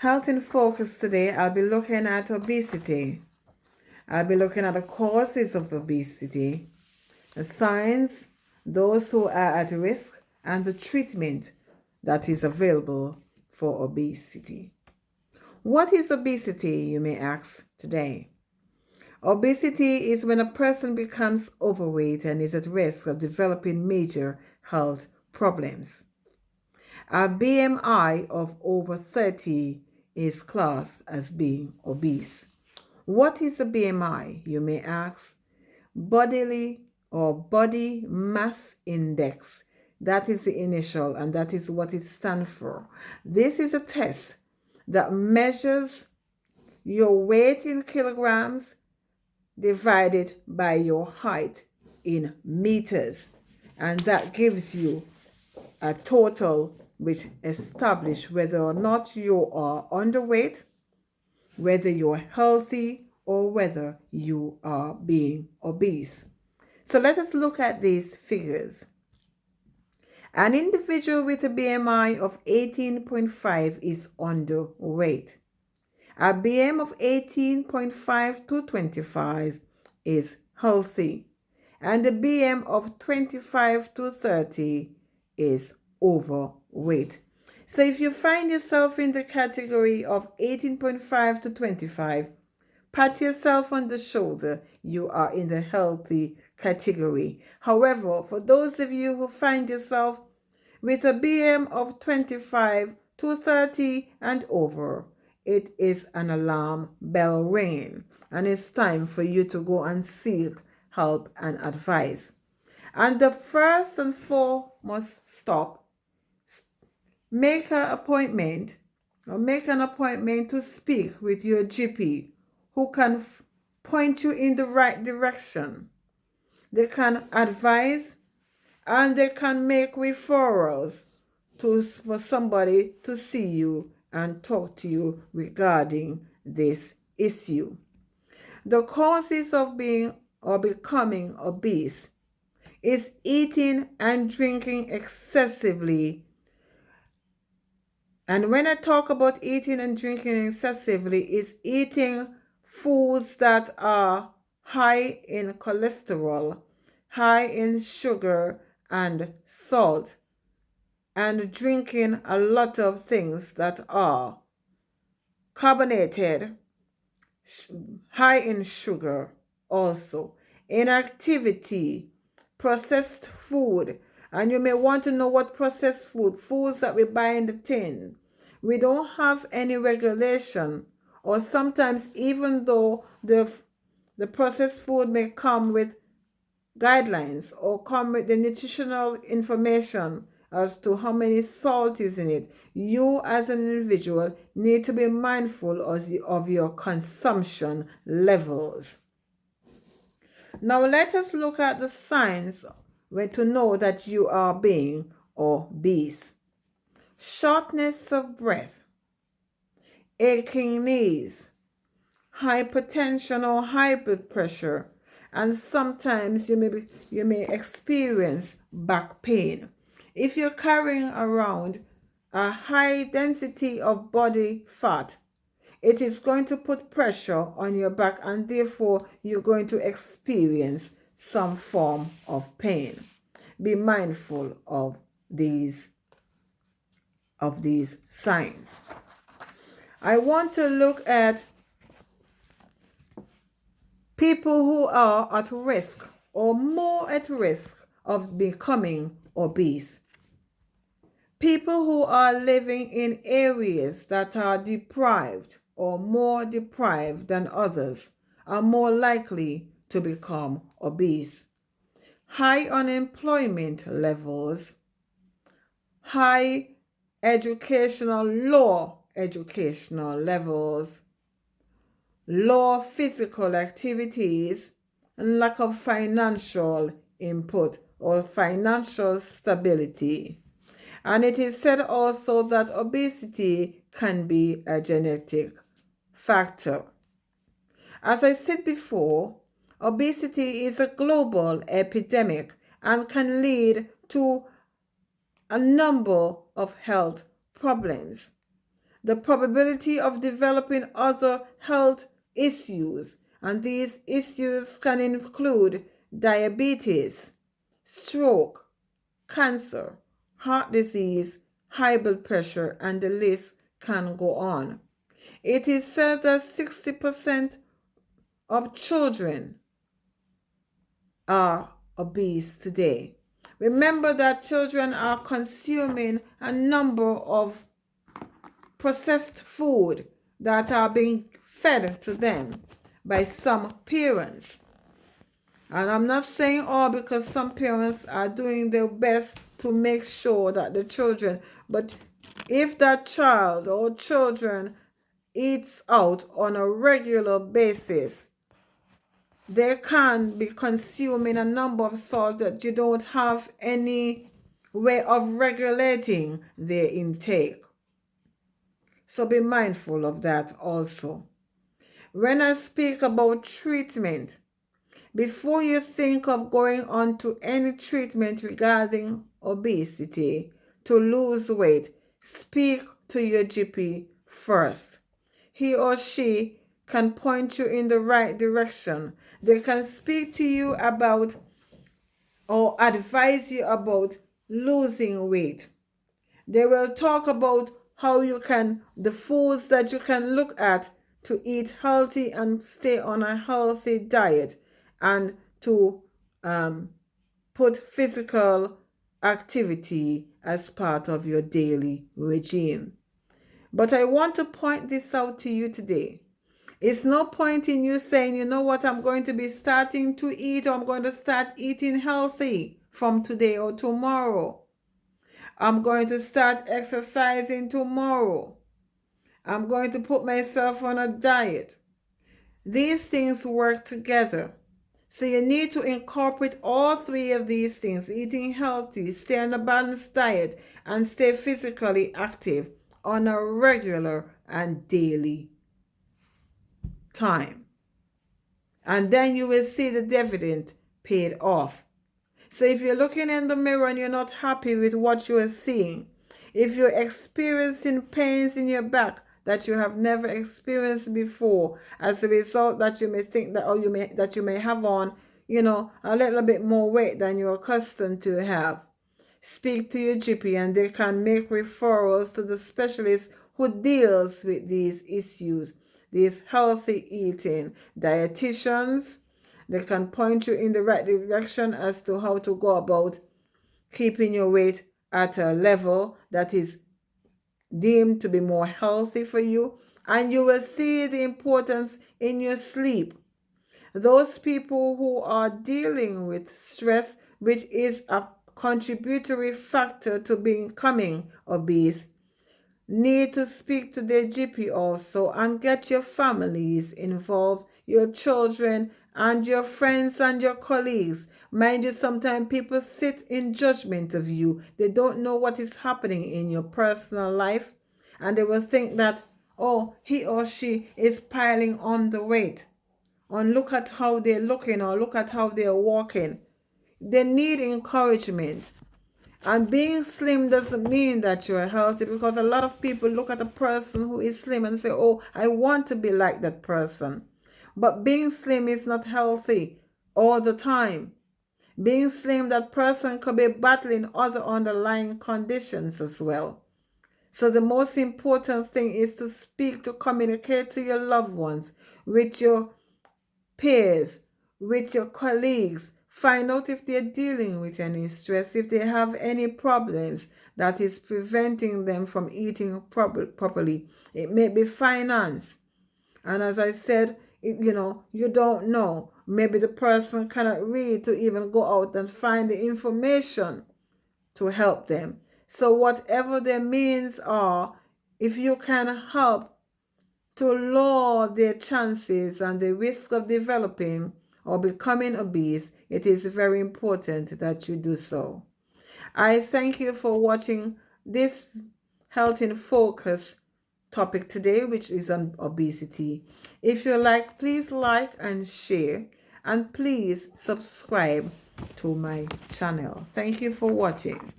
Health in Focus today, I'll be looking at obesity. I'll be looking at the causes of obesity, the signs, those who are at risk, and the treatment that is available for obesity. What is obesity, you may ask today? Obesity is when a person becomes overweight and is at risk of developing major health problems. A BMI of over 30 is classed as being obese. What is a BMI, you may ask? Bodily or body mass index. That is the initial, and that is what it stands for. This is a test that measures your weight in kilograms divided by your height in meters, and that gives you a total which establishes whether or not you are underweight, whether you're healthy, or whether you are being obese. So let us look at these figures. An individual with a BMI of 18.5 is underweight. A BM of 18.5 to 25 is healthy. And a BM of 25 to 30 is overweight. So if you find yourself in the category of 18.5 to 25, pat yourself on the shoulder. You are in the healthy category. However, for those of you who find yourself with a BM of 25 to 30 and over, it is an alarm bell ringing, and it's time for you to go and seek help and advice. And the first and foremost stop, make an appointment to speak with your GP, who can point you in the right direction. They can advise and they can make referrals for somebody to see you and talk to you regarding this issue. The causes of being or becoming obese is eating and drinking excessively. And when I talk about eating and drinking excessively, is eating foods that are high in cholesterol, high in sugar and salt, and drinking a lot of things that are carbonated, high in sugar also, inactivity, processed food. And you may want to know what processed foods that we buy in the tin. We don't have any regulation, or sometimes even though the processed food may come with guidelines or come with the nutritional information as to how many salt is in it, you as an individual need to be mindful of your consumption levels. Now let us look at the signs to know that you are being obese. Shortness of breath, aching knees, hypertension or high blood pressure, and sometimes you may experience back pain. If you're carrying around a high density of body fat, it is going to put pressure on your back, and therefore you're going to experience some form of pain. Be mindful of these signs. I want to look at people who are at risk or more at risk of becoming obese. People who are living in areas that are deprived or more deprived than others are more likely to become obese. High unemployment levels, low educational levels, low physical activities, and lack of financial input or financial stability. And it is said also that obesity can be a genetic factor. As I said before, obesity is a global epidemic and can lead to a number of health problems. the probability of developing other health issues, and these issues can include diabetes, stroke, cancer, heart disease, high blood pressure, and the list can go on. It is said that 60% of children are obese today. Remember that children are consuming a number of processed food that are being fed to them by some parents. And I'm not saying all, because some parents are doing their best to make sure that the children, but if that child or children eats out on a regular basis, they can be consuming a number of salt that you don't have any way of regulating their intake. So be mindful of that also. When I speak about treatment, before you think of going on to any treatment regarding obesity to lose weight, speak to your GP first. He or she can point you in the right direction. They can speak to you about or advise you about losing weight. They will talk about how you can, the foods that you can look at to eat healthy and stay on a healthy diet, and to put physical activity as part of your daily regime. But I want to point this out to you today. It's no point in you saying, you know what, I'm going to be starting to eat, or I'm going to start eating healthy from today or tomorrow. I'm going to start exercising tomorrow. I'm going to put myself on a diet. These things work together. So you need to incorporate all three of these things: eating healthy, stay on a balanced diet, and stay physically active on a regular and daily time. And then you will see the dividend paid off. So if you're looking in the mirror and you're not happy with what you are seeing, if you're experiencing pains in your back that you have never experienced before, as a result that you may think that, or you may have on, a little bit more weight than you're accustomed to have, speak to your GP and they can make referrals to the specialist who deals with these issues, these healthy eating dietitians. They can point you in the right direction as to how to go about keeping your weight at a level that is deemed to be more healthy for you. And you will see the importance in your sleep. Those people who are dealing with stress, which is a contributory factor to becoming obese, need to speak to their GP also, and get your families involved, your children and your friends and your colleagues. Mind you, sometimes people sit in judgment of you. They don't know what is happening in your personal life, and they will think that, oh, he or she is piling on the weight, and look at how they're looking, or look at how they're walking. They need encouragement. And being slim doesn't mean that you're healthy, because a lot of people look at a person who is slim and say, oh, I want to be like that person. But being slim is not healthy all the time. Being slim, that person could be battling other underlying conditions as well. So the most important thing is to speak, to communicate to your loved ones, with your peers, with your colleagues. Find out if they're dealing with any stress, if they have any problems that is preventing them from eating properly. It may be finance. And as I said, you don't know. Maybe the person cannot read to even go out and find the information to help them. So whatever their means are, if you can help to lower their chances and the risk of developing or becoming obese, it is very important that you do so. I thank you for watching this Health in Focus topic today, which is on obesity. If you like, please like and share, and please subscribe to my channel. Thank you for watching.